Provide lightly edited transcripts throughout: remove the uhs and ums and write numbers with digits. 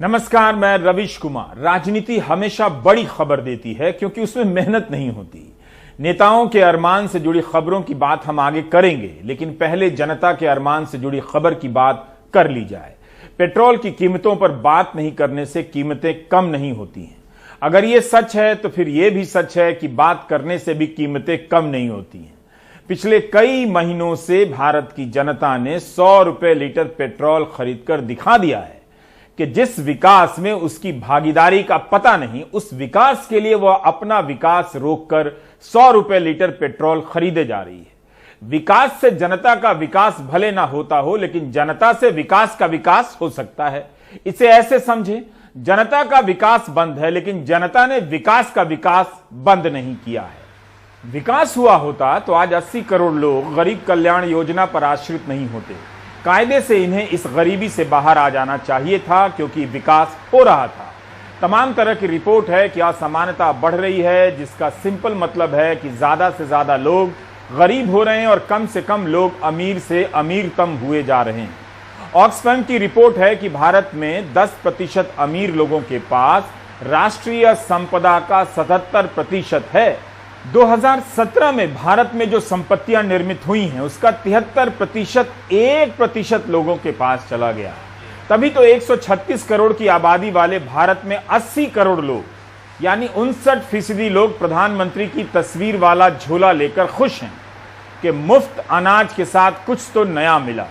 नमस्कार, मैं रविश कुमार। राजनीति हमेशा बड़ी खबर देती है क्योंकि उसमें मेहनत नहीं होती। नेताओं के अरमान से जुड़ी खबरों की बात हम आगे करेंगे, लेकिन पहले जनता के अरमान से जुड़ी खबर की बात कर ली जाए। पेट्रोल की कीमतों पर बात नहीं करने से कीमतें कम नहीं होती हैं। अगर ये सच है तो फिर यह भी सच है कि बात करने से भी कीमतें कम नहीं होती हैं। पिछले कई महीनों से भारत की जनता ने 100 रुपए लीटर पेट्रोल खरीदकर दिखा दिया है कि जिस विकास में उसकी भागीदारी का पता नहीं, उस विकास के लिए वह अपना विकास रोककर 100 रुपए लीटर पेट्रोल खरीदे जा रही है। विकास से जनता का विकास भले ना होता हो, लेकिन जनता से विकास का विकास हो सकता है। इसे ऐसे समझें, जनता का विकास बंद है, लेकिन जनता ने विकास का विकास बंद नहीं किया है। विकास हुआ होता तो आज 80 करोड़ लोग गरीब कल्याण योजना पर आश्रित नहीं होते। कायदे से इन्हें इस गरीबी से बाहर आ जाना चाहिए था, क्योंकि विकास हो रहा था। तमाम तरह की रिपोर्ट है कि असमानता बढ़ रही है, जिसका सिंपल मतलब है कि ज्यादा से ज्यादा लोग गरीब हो रहे हैं और कम से कम लोग अमीर से अमीरतम हुए जा रहे हैं। ऑक्सफैम की रिपोर्ट है कि भारत में 10% अमीर लोगों के पास राष्ट्रीय संपदा का 77% है। 2017 में भारत में जो संपत्तियां निर्मित हुई हैं उसका 73% 1% लोगों के पास चला गया। तभी तो 136 करोड़ की आबादी वाले भारत में 80 करोड़ लोग यानी 59% लोग प्रधानमंत्री की तस्वीर वाला झोला लेकर खुश हैं कि मुफ्त अनाज के साथ कुछ तो नया मिला।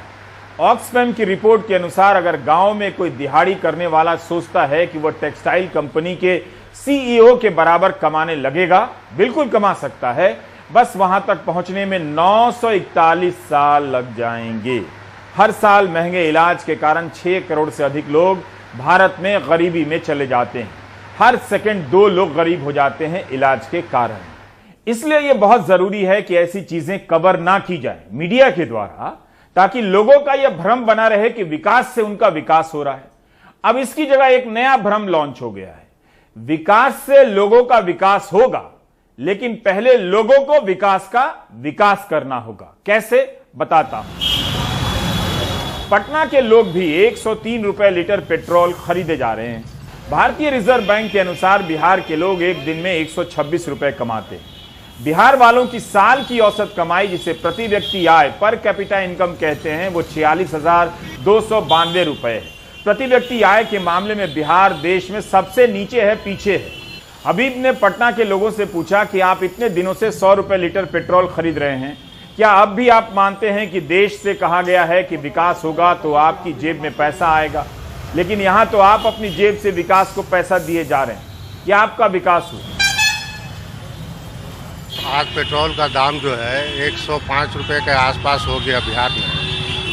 ऑक्सफैम की रिपोर्ट के अनुसार अगर गांव में कोई दिहाड़ी करने वाला सोचता है कि वह टेक्सटाइल कंपनी के सीईओ के बराबर कमाने लगेगा, बिल्कुल कमा सकता है, बस वहां तक पहुंचने में 941 साल लग जाएंगे। हर साल महंगे इलाज के कारण 6 करोड़ से अधिक लोग भारत में गरीबी में चले जाते हैं। हर सेकंड 2 लोग गरीब हो जाते हैं इलाज के कारण। इसलिए यह बहुत जरूरी है कि ऐसी चीजें कवर ना की जाए मीडिया के द्वारा, ताकि लोगों का यह भ्रम बना रहे कि विकास से उनका विकास हो रहा है। अब इसकी जगह एक नया भ्रम लॉन्च हो गया है, विकास से लोगों का विकास होगा, लेकिन पहले लोगों को विकास का विकास करना होगा। कैसे, बताता हूं। पटना के लोग भी 103 रुपए लीटर पेट्रोल खरीदे जा रहे हैं। भारतीय रिजर्व बैंक के अनुसार बिहार के लोग एक दिन में 126 रुपए कमाते हैं। बिहार वालों की साल की औसत कमाई, जिसे प्रति व्यक्ति आय पर कैपिटा इनकम कहते हैं, वो 46,292 रुपए है। प्रति व्यक्ति आय के मामले में बिहार देश में सबसे नीचे है, पीछे है। हबीब ने पटना के लोगों से पूछा कि आप इतने दिनों से 100 रुपए लीटर पेट्रोल खरीद रहे हैं, क्या अब भी आप मानते हैं कि देश से कहा गया है कि विकास होगा तो आपकी जेब में पैसा आएगा, लेकिन यहां तो आप अपनी जेब से विकास को पैसा दिए जा रहे हैं। क्या आपका विकास हुआ? आज पेट्रोल का दाम जो है 105 रुपये के आसपास हो गया बिहार में।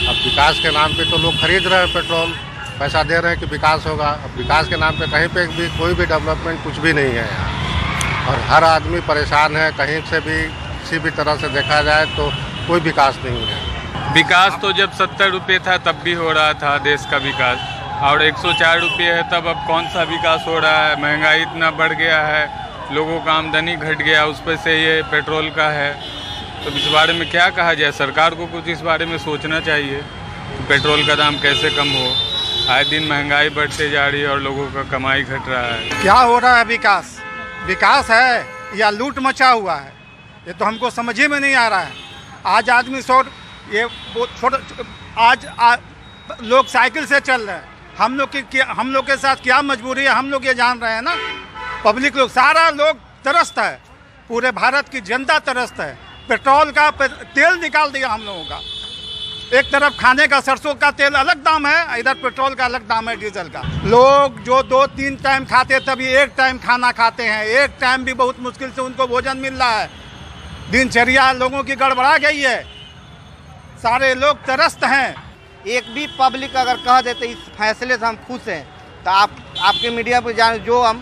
अब विकास के नाम पे तो लोग खरीद रहे हैं पेट्रोल, पैसा दे रहे हैं कि विकास होगा। अब विकास के नाम पे कहीं पे भी कोई भी डेवलपमेंट कुछ भी नहीं है यहाँ, और हर आदमी परेशान है। कहीं से भी किसी भी तरह से देखा जाए तो कोई विकास नहीं है। विकास तो जब 70 रुपये था तब भी हो रहा था देश का विकास, और 104 रुपये है तब अब कौन सा विकास हो रहा है। महंगाई इतना बढ़ गया है, लोगों का आमदनी घट गया, उस पर से ये पेट्रोल का है। तो इस बारे में क्या कहा जाए, सरकार को कुछ इस बारे में सोचना चाहिए कि पेट्रोल का दाम कैसे कम हो। आए दिन महंगाई बढ़ते जा रही है और लोगों का कमाई घट रहा है। क्या हो रहा है? विकास विकास है या लूट मचा हुआ है, ये तो हमको समझ ही में नहीं आ रहा है। आज आदमी लोग साइकिल से चल रहे हैं। हम लोग के साथ क्या मजबूरी है, हम लोग ये जान रहे हैं ना। पब्लिक लोग, सारा लोग तरसता है, पूरे भारत की जनता तरसता है। पेट्रोल का तेल निकाल दिया हम लोगों का। एक तरफ खाने का सरसों का तेल अलग दाम है, इधर पेट्रोल का अलग दाम है, डीजल का। लोग जो 2-3 टाइम खाते तभी एक टाइम खाना खाते हैं। एक टाइम भी बहुत मुश्किल से उनको भोजन मिल रहा है। दिनचर्या लोगों की गड़बड़ा गई है, सारे लोग तरस्त हैं। एक भी पब्लिक अगर कह देते इस फैसले से हम खुश हैं, तो आपके मीडिया पर जाने जो आप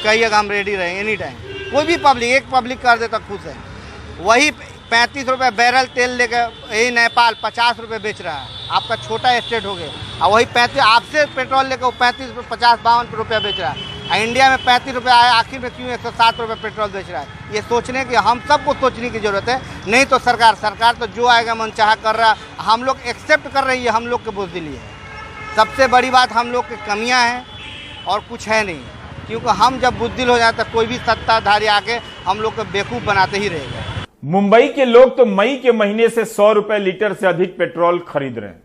कहिएगा, हम रेडी रहें एनी टाइम। कोई भी पब्लिक, एक पब्लिक कर देता खुश है। वही 35 रुपये बैरल तेल लेकर यही नेपाल 50 रुपये बेच रहा है। आपका छोटा स्टेट हो गया, और वही 35 आपसे पेट्रोल लेकर वो 35 रुपये 50-52 रुपये बेच रहा है। इंडिया में 35 रुपये आया, आखिर में क्यों 107 रुपये पेट्रोल बेच रहा है? ये सोचने की, हम सबको सोचने की ज़रूरत है। नहीं तो सरकार तो जो आएगा मनचाहा कर रहा है। हम लोग एक्सेप्ट कर रही है, हम लोग के बुज़दिली है। सबसे बड़ी बात हम लोग की कमियां हैं और कुछ है नहीं, क्योंकि हम जब बुद्धिल हो जाते कोई भी सत्ताधारी आके हम लोग को बेवकूफ़ बनाते ही रहेगा। मुंबई के लोग तो मई के महीने से 100 रुपए लीटर से अधिक पेट्रोल खरीद रहे हैं।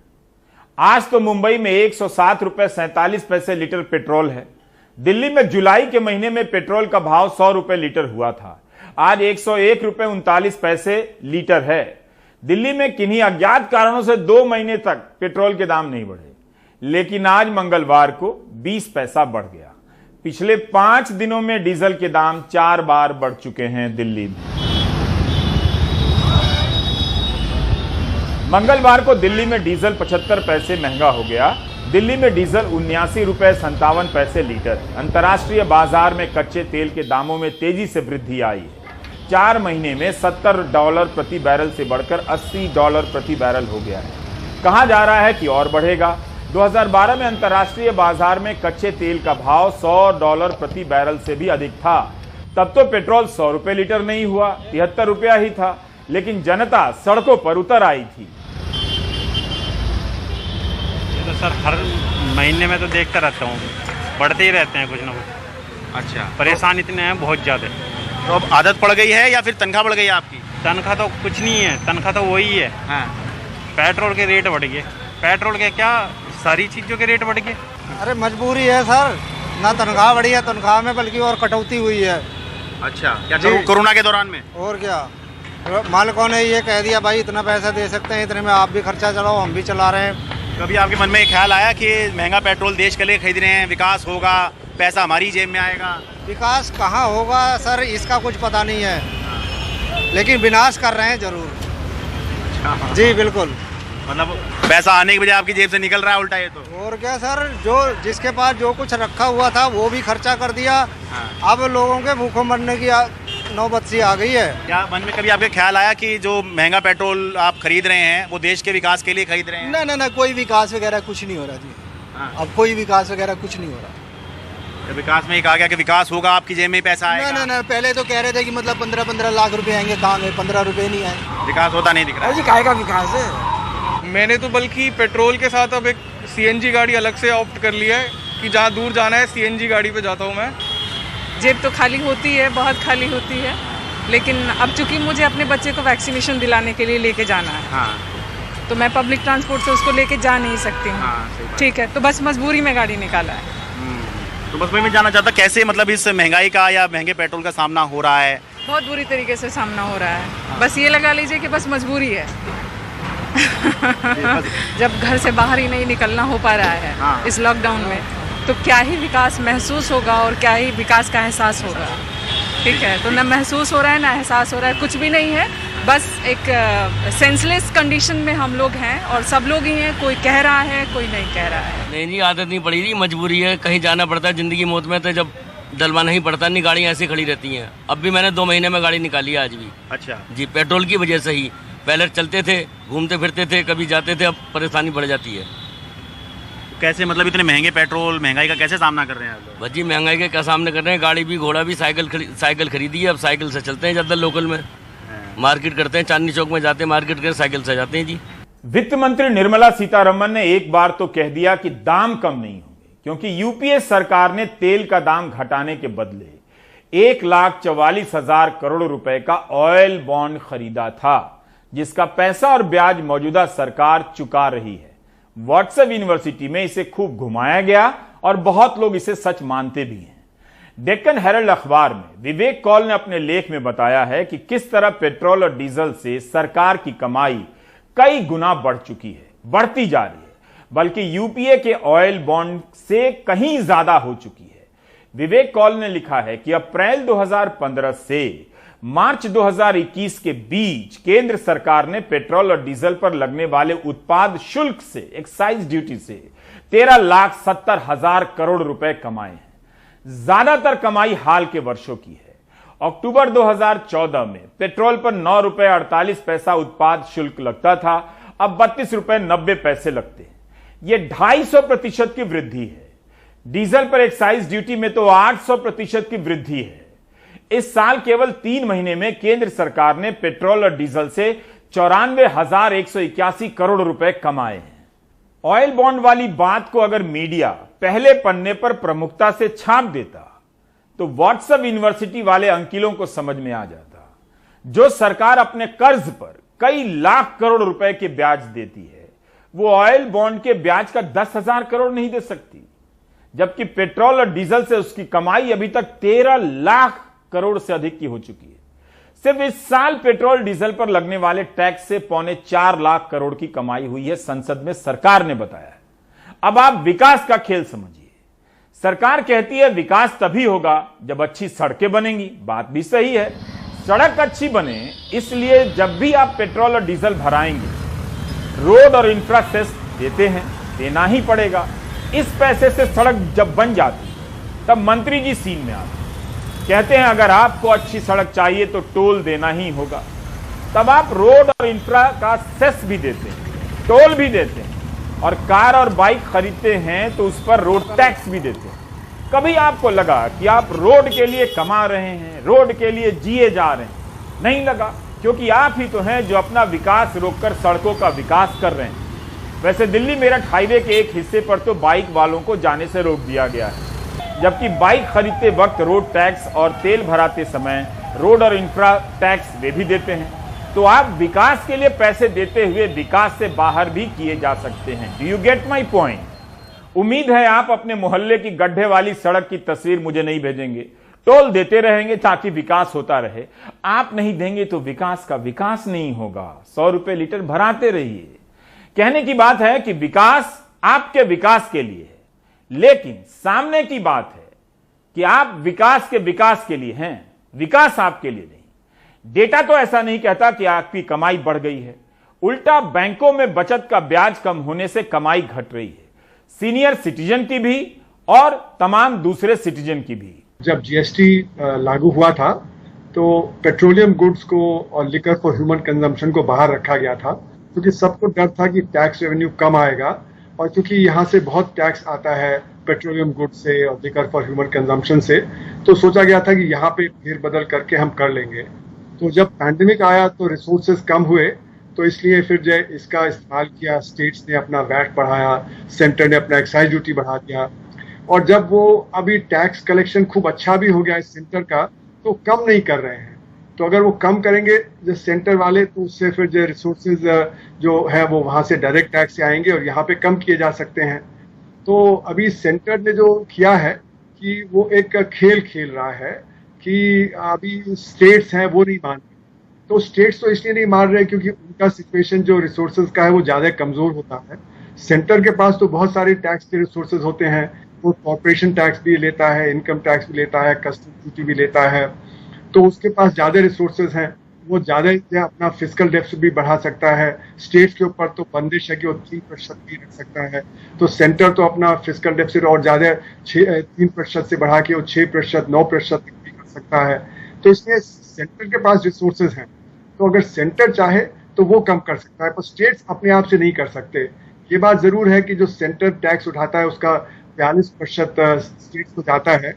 आज तो मुंबई में 107 रुपए 47 पैसे लीटर पेट्रोल है। दिल्ली में जुलाई के महीने में पेट्रोल का भाव 100 रुपए लीटर हुआ था, आज 101 रुपए 39 पैसे लीटर है। दिल्ली में किन्हीं अज्ञात कारणों से 2 महीने तक पेट्रोल के दाम नहीं बढ़े, लेकिन आज मंगलवार को 20 पैसा बढ़ गया। पिछले 5 दिनों में डीजल के दाम 4 बार बढ़ चुके हैं दिल्ली में। मंगलवार को दिल्ली में डीजल 75 पैसे महंगा हो गया। दिल्ली में डीजल 79 रुपए 57 पैसे लीटर है। अंतर्राष्ट्रीय बाजार में कच्चे तेल के दामों में तेजी से वृद्धि आई है। 4 महीने में $70 प्रति बैरल से बढ़कर $80 प्रति बैरल हो गया है। कहा जा रहा है कि और बढ़ेगा। 2012 में अंतर्राष्ट्रीय बाजार में कच्चे तेल का भाव $100 प्रति बैरल से भी अधिक था। तब तो पेट्रोल 100 रुपए लीटर नहीं हुआ, 73 रुपया ही था, लेकिन जनता सड़कों पर उतर आई थी। ये तो सर हर महीने में तो देखता रहता हूँ, बढ़ते ही रहते हैं कुछ ना कुछ। अच्छा, परेशान इतने हैं बहुत ज़्यादा। तो अब आदत पड़ गई है या फिर तनख्वाह बढ़ गई है आपकी? तनख्वाह तो कुछ नहीं है, तनख्वाह तो वही है। हाँ। पेट्रोल के रेट बढ़ गए, पेट्रोल के क्या सारी चीज़ों के रेट बढ़ गए। अरे मजबूरी है सर, ना तनख्वाह बढ़ी है, तनख्वाह में बल्कि और कटौती हुई है। अच्छा, क्या कोरोना के दौरान में? और क्या, मालिकों ने ये कह दिया भाई इतना पैसा दे सकते हैं, इतने में आप भी खर्चा चलाओ, हम भी चला रहे हैं। कभी आपके मन में ये ख्याल आया कि महंगा पेट्रोल देश के लिए खरीद रहे हैं, विकास होगा, पैसा हमारी जेब में आएगा? विकास कहाँ होगा सर, इसका कुछ पता नहीं है, लेकिन विनाश कर रहे हैं जरूर। अच्छा। जी बिल्कुल, मतलब पैसा आने की बजाय आपकी जेब से निकल रहा है उल्टा ये तो। और क्या सर, जो जिसके पास जो कुछ रखा हुआ था वो भी खर्चा कर दिया। हाँ। अब लोगों के भूखों मरने की नौबत सी आ गई है। क्या मन में कभी आपके ख्याल आया कि जो महंगा पेट्रोल आप खरीद रहे हैं वो देश के विकास के लिए खरीद रहे हैं? नहीं नहीं नहीं, कोई विकास वगैरह कुछ नहीं हो रहा जी। हाँ। अब कोई विकास वगैरह कुछ नहीं हो रहा। तो विकास में ही कहा गया कि विकास होगा, आपकी जेब में ही पैसा आएगा? नहीं नहीं नहीं, पहले तो कह रहे थे कि मतलब 15-15 लाख रुपए आएंगे, कहाँ गए? 15 रुपए नहीं आए। विकास होता नहीं दिख रहा है। जी काहे का विकास है? मैंने तो बल्कि पेट्रोल के साथ अब एक सीएनजी गाड़ी अलग से ऑप्ट कर लिया है कि जहाँ दूर जाना है सीएनजी गाड़ी पे जाता हूँ मैं। जेब तो खाली होती है, बहुत खाली होती है, लेकिन अब चूंकि मुझे अपने बच्चे को वैक्सीनेशन दिलाने के लिए लेके जाना है, हाँ। तो मैं पब्लिक ट्रांसपोर्ट से उसको लेके जा नहीं सकती हूँ। हाँ, सही बात। ठीक है, तो बस मजबूरी में गाड़ी निकाला है। तो बस मैं जानना चाहता कैसे मतलब इस महंगाई का या महंगे पेट्रोल का सामना हो रहा है? बहुत बुरी तरीके से सामना हो रहा है। बस ये लगा लीजिए कि बस मजबूरी है। जब घर से बाहर ही नहीं निकलना हो पा रहा है हाँ। इस लॉकडाउन में, तो क्या ही विकास महसूस होगा और क्या ही विकास का एहसास होगा। ठीक है, तो ना महसूस हो रहा है ना एहसास हो रहा है, कुछ भी नहीं है। बस एक सेंसलेस कंडीशन में हम लोग हैं और सब लोग ही हैं, कोई कह रहा है कोई नहीं कह रहा है। नहीं जी, आदत नहीं पड़ी थी, मजबूरी है, कहीं जाना पड़ता है, जिंदगी मौत में तो जब डलवाना ही पड़ता नहीं, गाड़ियाँ ऐसी खड़ी रहती हैं। अब भी मैंने 2 महीने में गाड़ी निकाली है आज भी। अच्छा जी, पेट्रोल की वजह से ही। पहले चलते थे, घूमते फिरते थे, कभी जाते थे, अब परेशानी बढ़ जाती है। कैसे मतलब इतने महंगे पेट्रोल महंगाई का कैसे सामना कर रहे हैं आप लोग? बस जी, महंगाई के क्या सामने कर रहे हैं, गाड़ी भी घोड़ा भी, साइकिल खरीदी है, अब साइकिल से चलते हैं ज़्यादा लोकल में, मार्केट करते हैं, चांदनी चौक में जाते हैं मार्केट कर, साइकिल से जाते हैं जी। वित्त मंत्री निर्मला सीतारमण ने एक बार तो कह दिया कि दाम कम नहीं होंगे, क्योंकि यूपीए सरकार ने तेल का दाम घटाने के बदले 1,44,000 करोड़ रुपए का ऑयल बॉन्ड खरीदा था, जिसका पैसा और ब्याज मौजूदा सरकार चुका रही है। व्हाट्सएप यूनिवर्सिटी में इसे खूब घुमाया गया और बहुत लोग इसे सच मानते भी हैं। डेक्कन हेरल्ड अखबार में विवेक कौल ने अपने लेख में बताया है कि किस तरह पेट्रोल और डीजल से सरकार की कमाई कई गुना बढ़ चुकी है, बढ़ती जा रही है, बल्कि यूपीए के ऑयल बॉन्ड से कहीं ज्यादा हो चुकी है। विवेक कौल ने लिखा है कि अप्रैल 2015 से मार्च 2021 के बीच केंद्र सरकार ने पेट्रोल और डीजल पर लगने वाले उत्पाद शुल्क से, एक्साइज ड्यूटी से 13,70,000 करोड़ रुपए कमाए हैं। ज्यादातर कमाई हाल के वर्षों की है। अक्टूबर 2014 में पेट्रोल पर 9 रुपए 48 पैसा उत्पाद शुल्क लगता था, अब 32 रुपए 90 पैसे लगते हैं। यह 250% की वृद्धि है। डीजल पर एक्साइज ड्यूटी में तो 800% की वृद्धि है। इस साल केवल 3 महीने में केंद्र सरकार ने पेट्रोल और डीजल से 94,181 करोड़ रुपए कमाए हैं। ऑयल बॉन्ड वाली बात को अगर मीडिया पहले पन्ने पर प्रमुखता से छाप देता तो व्हाट्सएप यूनिवर्सिटी वाले अंकिलों को समझ में आ जाता। जो सरकार अपने कर्ज पर कई लाख करोड़ रुपए के ब्याज देती है, वो ऑयल बॉन्ड के ब्याज का 10,000 करोड़ नहीं दे सकती, जबकि पेट्रोल और डीजल से उसकी कमाई अभी तक 13 लाख करोड़ से अधिक की हो चुकी है। सिर्फ इस साल पेट्रोल डीजल पर लगने वाले टैक्स से 3.25 लाख करोड़ की कमाई हुई है, संसद में सरकार ने बताया है। अब आप विकास का खेल समझिए। सरकार कहती है विकास तभी होगा जब अच्छी सड़कें बनेंगी। बात भी सही है, सड़क अच्छी बने इसलिए जब भी आप पेट्रोल और डीजल भराएंगे, रोड और इंफ्रा सेस देते हैं, देना ही पड़ेगा। इस पैसे से सड़क जब बन जाती तब मंत्री जी सीन में आते, कहते हैं अगर आपको अच्छी सड़क चाहिए तो टोल देना ही होगा। तब आप रोड और इंफ्रा का सेस भी देते हैं, टोल भी देते हैं, और कार और बाइक खरीदते हैं तो उस पर रोड टैक्स भी देते हैं। कभी आपको लगा कि आप रोड के लिए कमा रहे हैं, रोड के लिए जिए जा रहे हैं? नहीं लगा, क्योंकि आप ही तो हैं जो अपना विकास रोककर सड़कों का विकास कर रहे हैं। वैसे दिल्ली मेरठ हाईवे के एक हिस्से पर तो बाइक वालों को जाने से रोक दिया गया है, जबकि बाइक खरीदते वक्त रोड टैक्स और तेल भराते समय रोड और इंफ्रा टैक्स वे भी देते हैं। तो आप विकास के लिए पैसे देते हुए विकास से बाहर भी किए जा सकते हैं। Do you get my point? उम्मीद है आप अपने मोहल्ले की गड्ढे वाली सड़क की तस्वीर मुझे नहीं भेजेंगे। टोल देते रहेंगे ताकि विकास होता रहे। आप नहीं देंगे तो विकास का विकास नहीं होगा। 100 रुपए लीटर भराते रहिए। कहने की बात है कि विकास आपके विकास के लिए है, लेकिन सामने की बात है कि आप विकास के लिए हैं, विकास आपके लिए नहीं। डेटा तो ऐसा नहीं कहता कि आपकी कमाई बढ़ गई है, उल्टा बैंकों में बचत का ब्याज कम होने से कमाई घट रही है, सीनियर सिटीजन की भी और तमाम दूसरे सिटीजन की भी। जब जीएसटी लागू हुआ था तो पेट्रोलियम गुड्स को और लिकर फॉर ह्यूमन कंजम्पशन को बाहर रखा गया था, क्योंकि सबको डर था कि टैक्स रेवेन्यू कम आएगा, और क्योंकि यहाँ से बहुत टैक्स आता है पेट्रोलियम गुड्स से और लिकर फॉर ह्यूमन कंजम्पशन से, तो सोचा गया था कि यहाँ पे फेर बदल करके हम कर लेंगे। तो जब पैंडेमिक आया तो रिसोर्सेज कम हुए, तो इसलिए फिर जो इसका इस्तेमाल किया, स्टेट्स ने अपना वैट बढ़ाया, सेंटर ने अपना एक्साइज ड्यूटी बढ़ा दिया, और जब वो अभी टैक्स कलेक्शन खूब अच्छा भी हो गया इस सेंटर का, तो कम नहीं कर रहे हैं। तो अगर वो कम करेंगे जो सेंटर वाले, तो उससे फिर जो रिसोर्सेज जो है वो वहां से डायरेक्ट टैक्स से आएंगे और यहाँ पे कम किए जा सकते हैं। तो अभी सेंटर ने जो किया है कि वो एक खेल खेल रहा है कि अभी स्टेट्स हैं वो नहीं मान रहे। तो स्टेट्स तो इसलिए नहीं मान रहे क्योंकि उनका सिचुएशन जो रिसोर्सेज का है वो ज्यादा कमजोर होता है। सेंटर के पास तो बहुत सारे टैक्स के रिसोर्सेज होते हैं, वो कॉर्पोरेशन टैक्स भी लेता है, इनकम टैक्स भी लेता है, कस्टम ड्यूटी भी लेता है, तो उसके पास ज्यादा रिसोर्सेज हैं, वो ज्यादा अपना फिस्कल डेफिसिट भी बढ़ा सकता है। स्टेट्स के ऊपर तो बंदिश है कि वो 3% भी रख सकता है, तो सेंटर तो अपना फिस्कल डेफिसिट और ज्यादा 3% से बढ़ा के वो 6%, 9% भी कर सकता है। तो इसलिए सेंटर के पास रिसोर्सेज हैं, तो अगर सेंटर चाहे तो वो कम कर सकता है, पर स्टेट्स अपने आप से नहीं कर सकते। ये बात जरूर है कि जो सेंटर टैक्स उठाता है उसका 42% स्टेट्स को जाता है,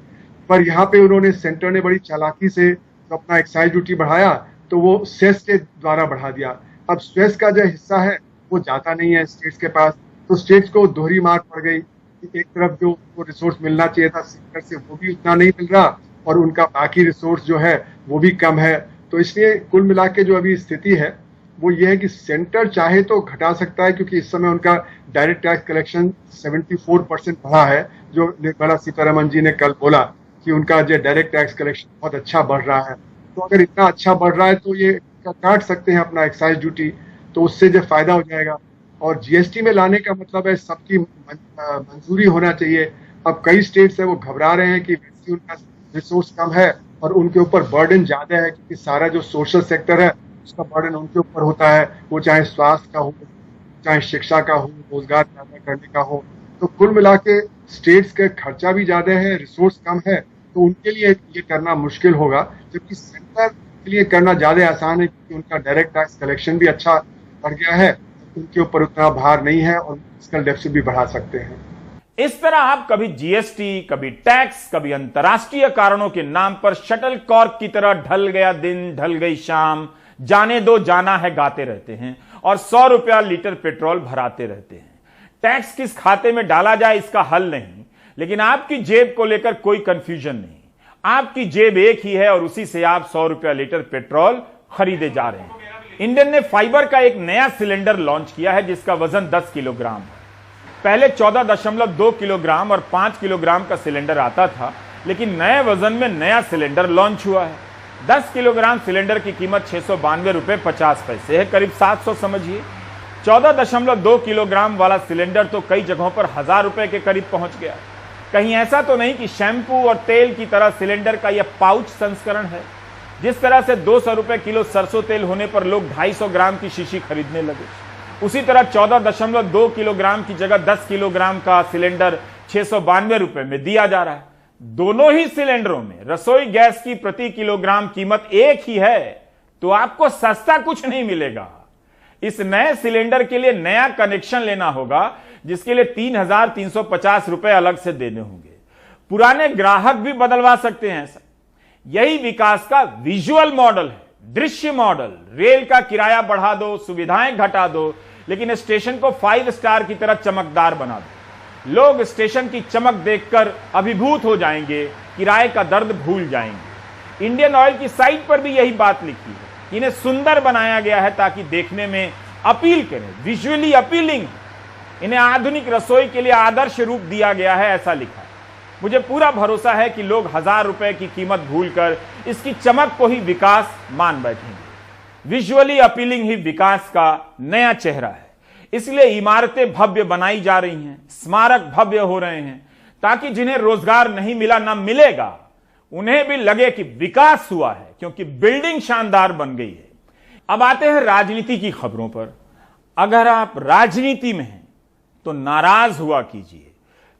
पर यहाँ पे उन्होंने सेंटर ने बड़ी चालाकी से तो अपना एक्साइज ड्यूटी बढ़ाया, तो वो सेस के द्वारा बढ़ा दिया। अब सेस का जो हिस्सा है वो जाता नहीं है स्टेट्स के पास, तो स्टेट्स को दोहरी मार पड़ गई कि एक तरफ जो रिसोर्स मिलना चाहिए था सेंटर से वो भी उतना नहीं मिल रहा, और उनका बाकी रिसोर्स जो है वो भी कम है। तो इसलिए कुल मिला के जो अभी स्थिति है वो ये है कि सेंटर चाहे तो घटा सकता है, क्योंकि इस समय उनका डायरेक्ट टैक्स कलेक्शन 74% बढ़ा है। जो निर्मला सीतारमण जी ने कल बोला कि उनका जो डायरेक्ट टैक्स कलेक्शन बहुत अच्छा बढ़ रहा है, तो अगर इतना अच्छा बढ़ रहा है तो ये काट सकते हैं अपना एक्साइज ड्यूटी, तो उससे जो फायदा हो जाएगा। और जीएसटी में लाने का मतलब है सबकी मंजूरी होना चाहिए। अब कई स्टेट्स है वो घबरा रहे हैं कि वैसे उनका रिसोर्स कम है और उनके ऊपर बर्डन ज्यादा है, क्योंकि सारा जो सोशल सेक्टर है उसका बर्डन उनके ऊपर होता है, वो चाहे स्वास्थ्य का हो, चाहे शिक्षा का हो, रोजगार पैदा करने का हो। तो कुल मिला के स्टेट्स का खर्चा भी ज्यादा है, रिसोर्स कम है, तो उनके लिए ये करना मुश्किल होगा, जबकि सेंटर के लिए करना ज्यादा आसान है, क्योंकि उनका डायरेक्ट टैक्स कलेक्शन भी अच्छा बढ़ गया है, उनके ऊपर उतना भार नहीं है और फिस्कल डेफिसिट भी बढ़ा सकते हैं। इस तरह आप कभी जीएसटी, कभी टैक्स, कभी अंतर्राष्ट्रीय कारणों के नाम पर शटल कॉर्क की तरह ढल गया दिन ढल गई शाम, जाने दो जाना है गाते रहते हैं और 100 रुपया लीटर पेट्रोल भराते रहते हैं। टैक्स किस खाते में डाला जाए इसका हल नहीं, लेकिन आपकी जेब को लेकर कोई कंफ्यूजन नहीं। आपकी जेब एक ही है और उसी से आप 100 रुपया लीटर पेट्रोल खरीदे जा रहे हैं। इंडियन ने फाइबर का एक नया सिलेंडर लॉन्च किया है जिसका वजन 10 किलोग्राम है। पहले 14.2 किलोग्राम और 5 किलोग्राम का सिलेंडर आता था, लेकिन नए वजन में नया सिलेंडर लॉन्च हुआ है। 10 किलोग्राम सिलेंडर की कीमत 692 रुपए 50 पैसे है, करीब 700 समझिए। 14.2 किलोग्राम वाला सिलेंडर तो कई जगहों पर 1000 रुपए के करीब पहुंच गया। कहीं ऐसा तो नहीं कि शैंपू और तेल की तरह सिलेंडर का यह पाउच संस्करण है। जिस तरह से 200 रुपए किलो सरसों तेल होने पर लोग 250 ग्राम की शीशी खरीदने लगे, उसी तरह 14.2 किलोग्राम की जगह 10 किलोग्राम का सिलेंडर 692 रुपए में दिया जा रहा है। दोनों ही सिलेंडरों में रसोई गैस की प्रति किलोग्राम कीमत एक ही है, तो आपको सस्ता कुछ नहीं मिलेगा। इस नए सिलेंडर के लिए नया कनेक्शन लेना होगा, जिसके लिए 3,350 रुपए अलग से देने होंगे। पुराने ग्राहक भी बदलवा सकते हैं। ऐसा यही विकास का विजुअल मॉडल है, दृश्य मॉडल। रेल का किराया बढ़ा दो, सुविधाएं घटा दो, लेकिन स्टेशन को 5 स्टार की तरह चमकदार बना दो। लोग स्टेशन की चमक देखकर अभिभूत हो जाएंगे, किराए का दर्द भूल जाएंगे। इंडियन ऑयल की साइट पर भी यही बात लिखी है। इन्हें सुंदर बनाया गया है ताकि देखने में अपील करें, विजुअली अपीलिंग। इन्हें आधुनिक रसोई के लिए आदर्श रूप दिया गया है, ऐसा लिखा है। मुझे पूरा भरोसा है कि लोग 1000 रुपए की कीमत भूलकर इसकी चमक को ही विकास मान बैठेंगे। विजुअली अपीलिंग ही विकास का नया चेहरा है। इसलिए इमारतें भव्य बनाई जा रही हैं, स्मारक भव्य हो रहे हैं, ताकि जिन्हें रोजगार नहीं मिला ना मिलेगा, उन्हें भी लगे कि विकास हुआ है, क्योंकि बिल्डिंग शानदार बन गई है। अब आते हैं राजनीति की खबरों पर। अगर आप राजनीति में हैं तो नाराज हुआ कीजिए,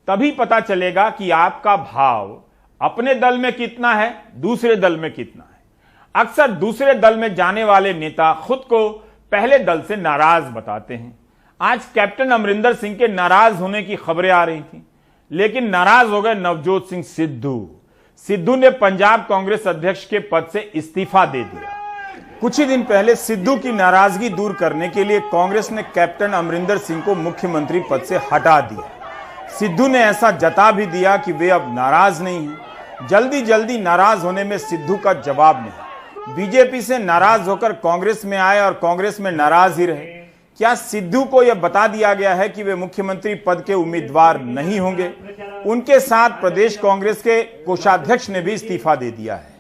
तभी पता चलेगा कि आपका भाव अपने दल में कितना है, दूसरे दल में कितना है। अक्सर दूसरे दल में जाने वाले नेता खुद को पहले दल से नाराज बताते हैं। आज कैप्टन अमरिंदर सिंह के नाराज होने की खबरें आ रही थी, लेकिन नाराज हो गए नवजोत सिंह सिद्धू। सिद्धू ने पंजाब कांग्रेस अध्यक्ष के पद से इस्तीफा दे दिया। कुछ ही दिन पहले सिद्धू की नाराजगी दूर करने के लिए कांग्रेस ने कैप्टन अमरिंदर सिंह को मुख्यमंत्री पद से हटा दिया। सिद्धू ने ऐसा जता भी दिया कि वे अब नाराज नहीं हैं। जल्दी जल्दी नाराज होने में सिद्धू का जवाब नहीं। बीजेपी से नाराज होकर कांग्रेस में आए और कांग्रेस में नाराज ही रहे। क्या सिद्धू को यह बता दिया गया है कि वे मुख्यमंत्री पद के उम्मीदवार नहीं होंगे? उनके साथ प्रदेश कांग्रेस के कोषाध्यक्ष ने भी इस्तीफा दे दिया है।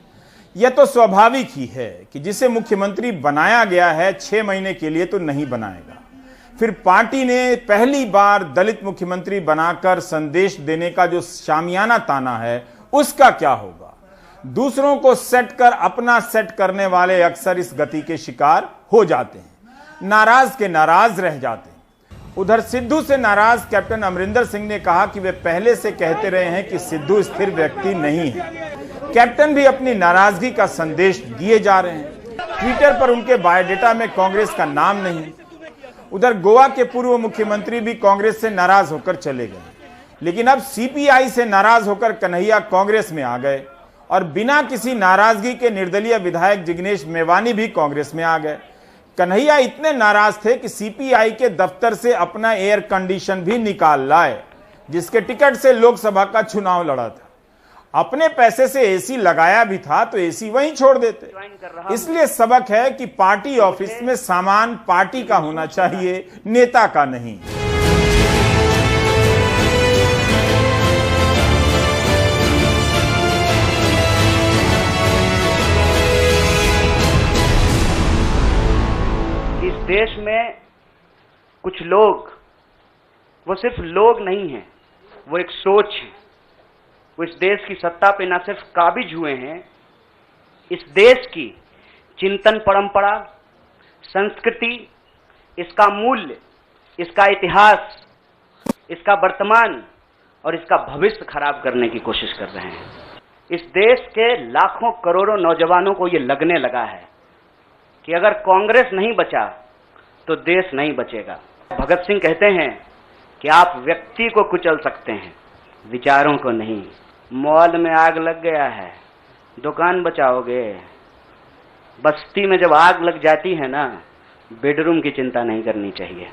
यह तो स्वाभाविक ही है कि जिसे मुख्यमंत्री बनाया गया है 6 महीने के लिए तो नहीं बनाएगा। फिर पार्टी ने पहली बार दलित मुख्यमंत्री बनाकर संदेश देने का जो शामियाना ताना है, उसका क्या होगा? दूसरों को सेट कर अपना सेट करने वाले अक्सर इस गति के शिकार हो जाते हैं, नाराज के नाराज रह जाते हैं। उधर सिद्धू से नाराज कैप्टन अमरिंदर सिंह ने कहा कि वे पहले से कहते रहे हैं कि सिद्धू स्थिर व्यक्ति नहीं है। कैप्टन भी अपनी नाराजगी का संदेश दिए जा रहे हैं। ट्विटर पर उनके बायोडेटा में कांग्रेस का नाम नहीं। उधर गोवा के पूर्व मुख्यमंत्री भी कांग्रेस से नाराज होकर चले गए, लेकिन अब सीपीआई से नाराज होकर कन्हैया कांग्रेस में आ गए और बिना किसी नाराजगी के निर्दलीय विधायक जिग्नेश मेवानी भी कांग्रेस में आ गए। कन्हैया इतने नाराज थे कि सीपीआई के दफ्तर से अपना एयर कंडीशन भी निकाल लाए, जिसके टिकट से लोकसभा का चुनाव लड़ा था। अपने पैसे से एसी लगाया भी था तो एसी वहीं छोड़ देते। इसलिए सबक है कि पार्टी ऑफिस में सामान पार्टी का होना चाहिए, नेता का नहीं। इस देश में कुछ लोग, वो सिर्फ लोग नहीं हैं, वो एक सोच है। वो इस देश की सत्ता पे न सिर्फ काबिज हुए हैं, इस देश की चिंतन परंपरा, संस्कृति, इसका मूल्य, इसका इतिहास, इसका वर्तमान और इसका भविष्य खराब करने की कोशिश कर रहे हैं। इस देश के लाखों करोड़ों नौजवानों को ये लगने लगा है कि अगर कांग्रेस नहीं बचा तो देश नहीं बचेगा। भगत सिंह कहते हैं कि आप व्यक्ति को कुचल सकते हैं, विचारों को नहीं। मॉल में आग लग गया है, दुकान बचाओगे? बस्ती में जब आग लग जाती है ना, बेडरूम की चिंता नहीं करनी चाहिए।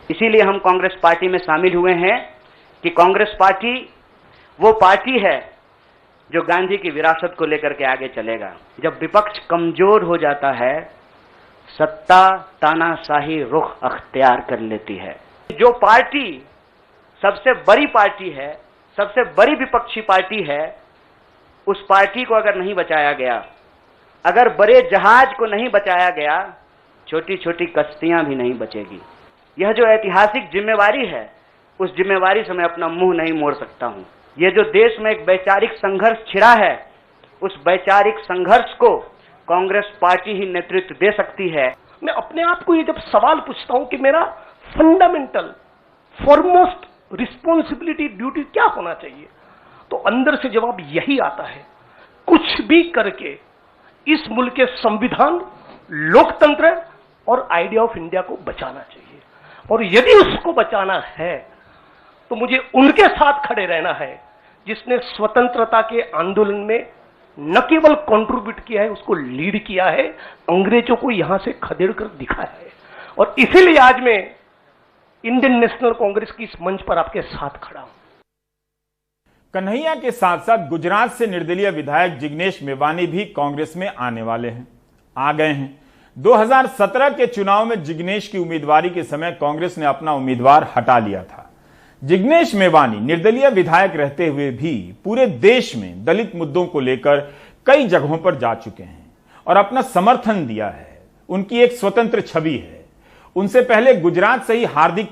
इसीलिए हम कांग्रेस पार्टी में शामिल हुए हैं कि कांग्रेस पार्टी वो पार्टी है जो गांधी की विरासत को लेकर के आगे चलेगा। जब विपक्ष कमजोर हो जाता है, सत्ता तानाशाही रुख अख्तियार कर लेती है। जो पार्टी सबसे बड़ी पार्टी है, सबसे बड़ी विपक्षी पार्टी है, उस पार्टी को अगर नहीं बचाया गया, अगर बड़े जहाज को नहीं बचाया गया, छोटी छोटी कश्तियां भी नहीं बचेगी। यह जो ऐतिहासिक जिम्मेवारी है, उस जिम्मेवारी से मैं अपना मुंह नहीं मोड़ सकता हूं। ये जो देश में एक वैचारिक संघर्ष छिड़ा है, उस वैचारिक संघर्ष को कांग्रेस पार्टी ही नेतृत्व दे सकती है। मैं अपने आप को ये जब सवाल पूछता हूं कि मेरा फंडामेंटल फॉरमोस्ट रिस्पॉन्सिबिलिटी ड्यूटी क्या होना चाहिए, तो अंदर से जवाब यही आता है, कुछ भी करके इस मुल्क के संविधान, लोकतंत्र और आइडिया ऑफ इंडिया को बचाना चाहिए। और यदि उसको बचाना है तो मुझे उनके साथ खड़े रहना है जिसने स्वतंत्रता के आंदोलन में न केवल कंट्रीब्यूट किया है, उसको लीड किया है, अंग्रेजों को यहां से खदेड़ कर दिखाया है। और इसीलिए आज मैं इंडियन नेशनल कांग्रेस की इस मंच पर आपके साथ खड़ा हूं। कन्हैया के साथ साथ गुजरात से निर्दलीय विधायक जिग्नेश मेवानी भी कांग्रेस में आने वाले हैं, आ गए हैं। 2017 के चुनाव में जिग्नेश की उम्मीदवारी के समय कांग्रेस ने अपना उम्मीदवार हटा लिया था। जिग्नेश मेवानी निर्दलीय विधायक रहते हुए भी पूरे देश में दलित मुद्दों को लेकर कई जगहों पर जा चुके हैं और अपना समर्थन दिया है। उनकी एक स्वतंत्र छवि है। उनसे पहले गुजरात से ही हार्दिक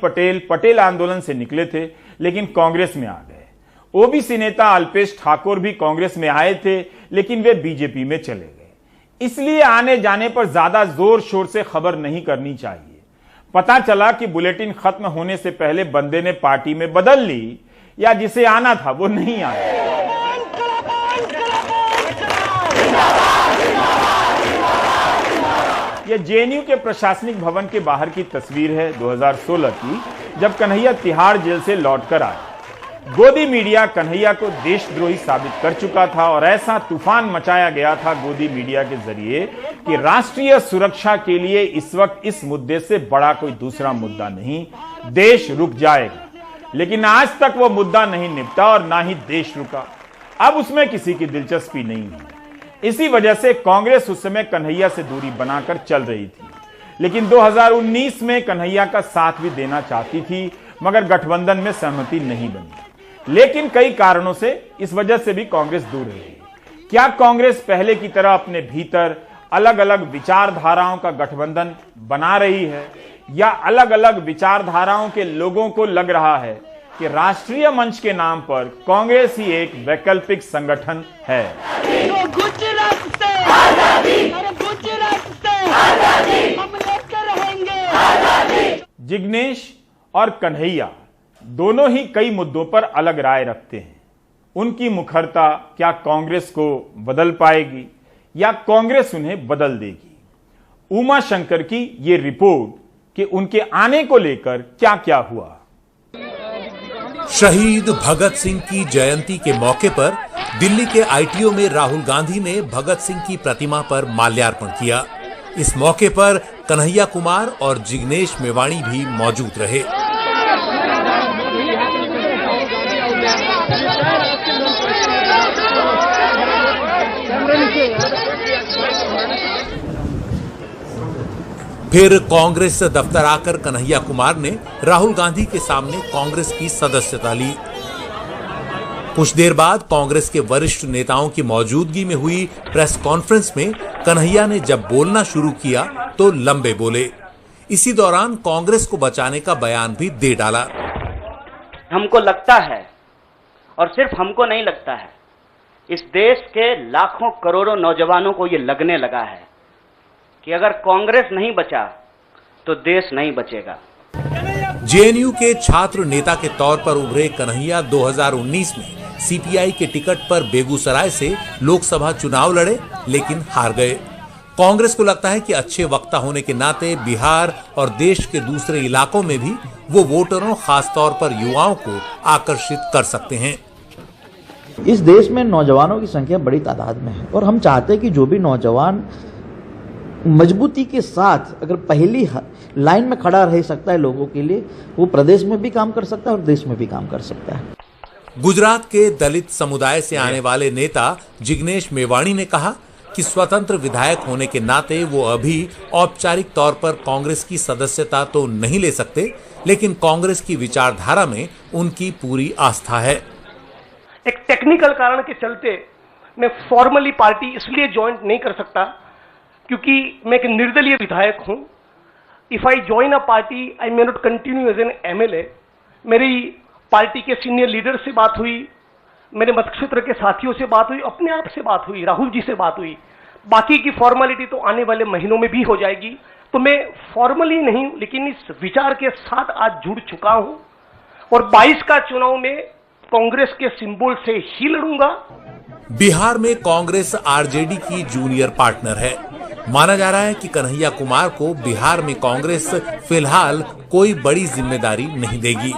पटेल आंदोलन से निकले थे, लेकिन कांग्रेस में आ गए। ओबीसी नेता अल्पेश ठाकुर भी कांग्रेस में आए थे, लेकिन वे बीजेपी में चले गए। इसलिए आने जाने पर ज्यादा जोर शोर से खबर नहीं करनी चाहिए। पता चला कि बुलेटिन खत्म होने से पहले बंदे ने पार्टी में बदल ली, या जिसे आना था वो नहीं आया। यह जेएनयू के प्रशासनिक भवन के बाहर की तस्वीर है 2016 की, जब कन्हैया तिहाड़ जेल से लौटकर आए। गोदी मीडिया कन्हैया को देशद्रोही साबित कर चुका था और ऐसा तूफान मचाया गया था गोदी मीडिया के जरिए कि राष्ट्रीय सुरक्षा के लिए इस वक्त इस मुद्दे से बड़ा कोई दूसरा मुद्दा नहीं, देश रुक जाएगा। लेकिन आज तक वो मुद्दा नहीं निपटा और ना ही देश रुका। अब उसमें किसी की दिलचस्पी नहीं है। इसी वजह से कांग्रेस उस समय कन्हैया से दूरी बनाकर चल रही थी, लेकिन 2019 में कन्हैया का साथ भी देना चाहती थी, मगर गठबंधन में सहमति नहीं बनी। लेकिन कई कारणों से इस वजह से भी कांग्रेस दूर रही। क्या कांग्रेस पहले की तरह अपने भीतर अलग अलग विचारधाराओं का गठबंधन बना रही है, या अलग अलग विचारधाराओं के लोगों को लग रहा है कि राष्ट्रीय मंच के नाम पर कांग्रेस ही एक वैकल्पिक संगठन है? जिग्नेश और कन्हैया दोनों ही कई मुद्दों पर अलग राय रखते हैं। उनकी मुखरता क्या कांग्रेस को बदल पाएगी या कांग्रेस उन्हें बदल देगी? उमा शंकर की ये रिपोर्ट कि उनके आने को लेकर क्या क्या हुआ। शहीद भगत सिंह की जयंती के मौके पर दिल्ली के आईटीओ में राहुल गांधी ने भगत सिंह की प्रतिमा पर माल्यार्पण किया। इस मौके पर कन्हैया कुमार और जिग्नेश मेवानी भी मौजूद रहे। फिर कांग्रेस दफ्तर आकर कन्हैया कुमार ने राहुल गांधी के सामने कांग्रेस की सदस्यता ली। कुछ देर बाद कांग्रेस के वरिष्ठ नेताओं की मौजूदगी में हुई प्रेस कॉन्फ्रेंस में कन्हैया ने जब बोलना शुरू किया तो लंबे बोले। इसी दौरान कांग्रेस को बचाने का बयान भी दे डाला। हमको लगता है, और सिर्फ हमको नहीं लगता है, इस देश के लाखों करोड़ों नौजवानों को ये लगने लगा है कि अगर कांग्रेस नहीं बचा तो देश नहीं बचेगा। जेएनयू के छात्र नेता के तौर पर उभरे कन्हैया 2019 में सीपीआई के टिकट पर बेगूसराय से लोकसभा चुनाव लड़े, लेकिन हार गए। कांग्रेस को लगता है कि अच्छे वक्ता होने के नाते बिहार और देश के दूसरे इलाकों में भी वो वोटरों, खासतौर पर युवाओं को आकर्षित कर सकते हैं। इस देश में नौजवानों की संख्या बड़ी तादाद में है और हम चाहते हैं कि जो भी नौजवान मजबूती के साथ अगर पहली लाइन में खड़ा रह सकता है लोगों के लिए, वो प्रदेश में भी काम कर सकता है और देश में भी काम कर सकता है। गुजरात के दलित समुदाय से आने वाले नेता जिग्नेश मेवाणी ने कहा कि स्वतंत्र विधायक होने के नाते वो अभी औपचारिक तौर पर कांग्रेस की सदस्यता तो नहीं ले सकते, लेकिन कांग्रेस की विचारधारा में उनकी पूरी आस्था है। एक टेक्निकल कारण के चलते मैं फॉर्मली पार्टी इसलिए ज्वाइन नहीं कर सकता क्योंकि मैं एक निर्दलीय विधायक हूं। If I join a party I may not continue as an MLA. मेरी पार्टी के सीनियर लीडर से बात हुई, मेरे मतक्षेत्र के साथियों से बात हुई, अपने आप से बात हुई, राहुल जी से बात हुई। बाकी की फॉर्मेलिटी तो आने वाले महीनों में भी हो जाएगी। तो मैं फॉर्मली नहीं लेकिन इस विचार के साथ आज जुड़ चुका हूं और 22 का चुनाव में कांग्रेस के सिंबल से ही लड़ूंगा। बिहार में कांग्रेस आरजेडी की जूनियर पार्टनर है। माना जा रहा है कि कन्हैया कुमार को बिहार में कांग्रेस फिलहाल कोई बड़ी जिम्मेदारी नहीं देगी।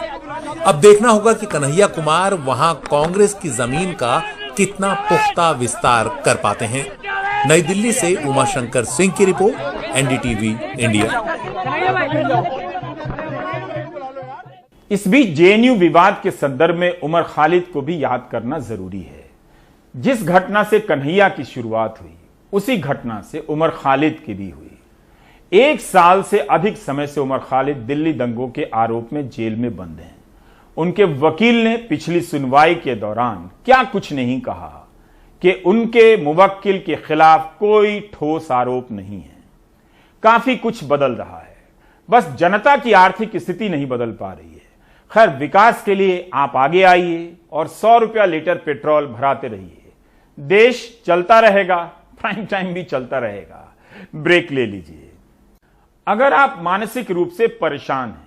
अब देखना होगा कि कन्हैया कुमार वहां कांग्रेस की जमीन का कितना पुख्ता विस्तार कर पाते हैं। नई दिल्ली से उमाशंकर सिंह की रिपोर्ट, एनडीटीवी इंडिया। इस बीच जेएनयू विवाद के संदर्भ में उमर खालिद को भी याद करना जरूरी है। जिस घटना से कन्हैया की शुरुआत हुई उसी घटना से उमर खालिद की भी हुई। 1 साल से अधिक समय से उमर खालिद दिल्ली दंगों के आरोप में जेल में बंद हैं। उनके वकील ने पिछली सुनवाई के दौरान क्या कुछ नहीं कहा कि उनके मुवक्किल के खिलाफ कोई ठोस आरोप नहीं है। काफी कुछ बदल रहा है, बस जनता की आर्थिक स्थिति नहीं बदल पा रही है। खैर, विकास के लिए आप आगे आइए और 100 रुपया लीटर पेट्रोल भराते रहिए। देश चलता रहेगा, प्राइम टाइम भी चलता रहेगा। ब्रेक ले लीजिए। अगर आप मानसिक रूप से परेशान हैं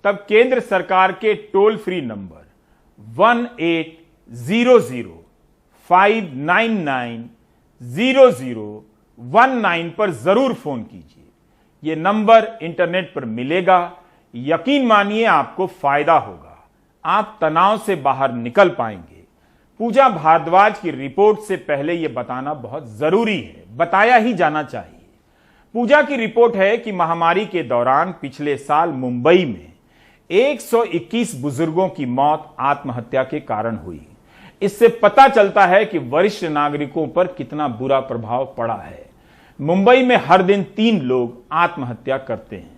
तब केंद्र सरकार के टोल फ्री नंबर 1800-599-0019 पर जरूर फोन कीजिए। यह नंबर इंटरनेट पर मिलेगा। यकीन मानिए आपको फायदा होगा। आप तनाव से बाहर निकल पाएंगे। पूजा भारद्वाज की रिपोर्ट से पहले यह बताना बहुत जरूरी है, बताया ही जाना चाहिए। पूजा की रिपोर्ट है कि महामारी के दौरान पिछले साल मुंबई में 121 बुजुर्गों की मौत आत्महत्या के कारण हुई। इससे पता चलता है कि वरिष्ठ नागरिकों पर कितना बुरा प्रभाव पड़ा है। मुंबई में हर दिन 3 लोग आत्महत्या करते हैं।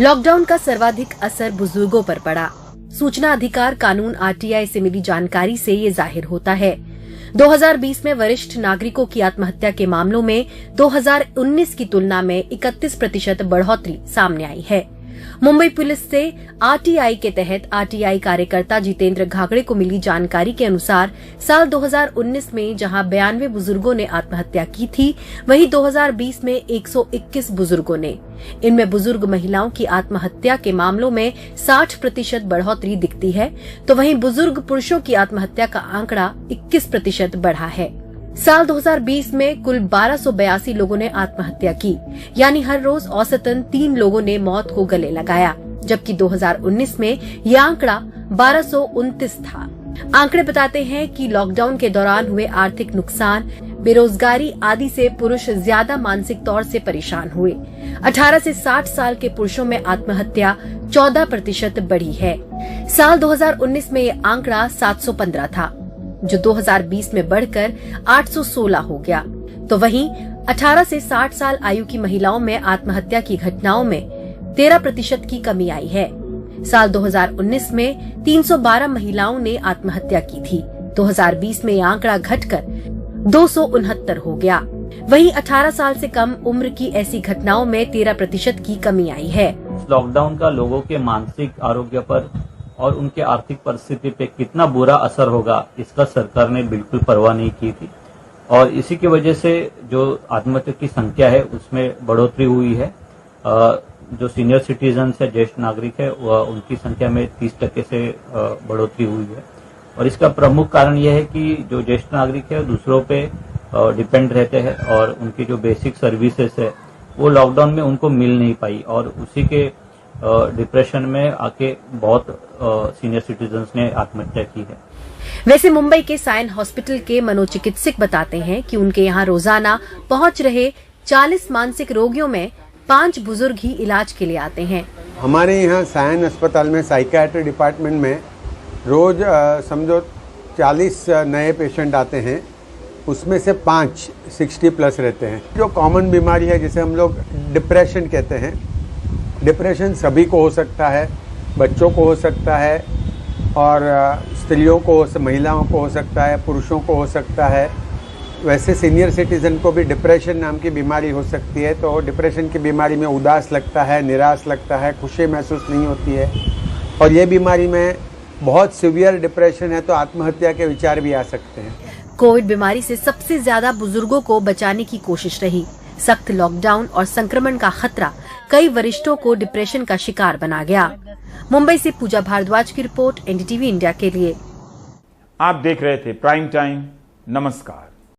लॉकडाउन का सर्वाधिक असर बुजुर्गों पर पड़ा। सूचना अधिकार कानून आरटीआई से मिली जानकारी से ये जाहिर होता है। 2020 में वरिष्ठ नागरिकों की आत्महत्या के मामलों में 2019 की तुलना में 31% बढ़ोतरी सामने आई है। मुंबई पुलिस से आरटीआई के तहत आरटीआई कार्यकर्ता जितेंद्र घागड़े को मिली जानकारी के अनुसार साल 2019 में जहां 92 बुजुर्गों ने आत्महत्या की थी, वहीं 2020 में 121 बुजुर्गों ने। इनमें बुजुर्ग महिलाओं की आत्महत्या के मामलों में 60% बढ़ोतरी दिखती है, तो वहीं बुजुर्ग पुरुषों की आत्महत्या का आंकड़ा 21% बढ़ा है। साल 2020 में कुल 1282 लोगों ने आत्महत्या की, यानी हर रोज औसतन 3 लोगों ने मौत को गले लगाया, जबकि 2019 में यह आंकड़ा 1229 था। आंकड़े बताते हैं कि लॉकडाउन के दौरान हुए आर्थिक नुकसान, बेरोजगारी आदि से पुरुष ज्यादा मानसिक तौर से परेशान हुए। 18 से 60 साल के पुरुषों में आत्महत्या 14% बढ़ी है। साल 2019 में यह आंकड़ा 715 था, जो 2020 में बढ़कर 816 हो गया। तो वहीं 18 से 60 साल आयु की महिलाओं में आत्महत्या की घटनाओं में 13% की कमी आई है। साल 2019 में 312 महिलाओं ने आत्महत्या की थी। 2020 में यह आंकड़ा घटकर 269 हो गया। वहीं 18 साल से कम उम्र की ऐसी घटनाओं में 13% की कमी आई है। लॉकडाउन का लोगों के मानसिक आरोग्य पर और उनके आर्थिक परिस्थिति पे कितना बुरा असर होगा, इसका सरकार ने बिल्कुल परवाह नहीं की थी और इसी की वजह से जो आत्महत्या की संख्या है उसमें बढ़ोतरी हुई है। जो सीनियर सिटीजन है, ज्येष्ठ नागरिक है, उनकी संख्या में 30% से बढ़ोतरी हुई है और इसका प्रमुख कारण यह है कि जो ज्येष्ठ नागरिक है दूसरों पे डिपेंड रहते हैं और उनकी जो बेसिक सर्विसेज है वो लॉकडाउन में उनको मिल नहीं पाई और उसी के डिप्रेशन में आके बहुत सीनियर सिटीजन्स ने आत्महत्या की है। वैसे मुंबई के साइन हॉस्पिटल के मनोचिकित्सक बताते हैं कि उनके यहाँ रोजाना पहुँच रहे 40 मानसिक रोगियों में 5 बुजुर्ग ही इलाज के लिए आते हैं। हमारे यहाँ साइन अस्पताल में साइकियाट्री डिपार्टमेंट में रोज़ समझो 40 नए पेशेंट आते हैं, उसमें से 5 60+ रहते हैं। जो कॉमन बीमारी है जिसे हम लोग डिप्रेशन कहते हैं, डिप्रेशन सभी को हो सकता है, बच्चों को हो सकता है और स्त्रियों को, महिलाओं को हो सकता है, पुरुषों को हो सकता है। वैसे सीनियर सिटीज़न को भी डिप्रेशन नाम की बीमारी हो सकती है। तो डिप्रेशन की बीमारी में उदास लगता है, निराश लगता है, खुशी महसूस नहीं होती है। और ये बीमारी में बहुत सीवियर डिप्रेशन है तो आत्महत्या के विचार भी आ सकते हैं। कोविड बीमारी से सबसे ज्यादा बुजुर्गों को बचाने की कोशिश रही। सख्त लॉकडाउन और संक्रमण का खतरा कई वरिष्ठों को डिप्रेशन का शिकार बना गया। मुंबई से पूजा भारद्वाज की रिपोर्ट, एनडीटीवी इंडिया के लिए। आप देख रहे थे प्राइम टाइम। नमस्कार।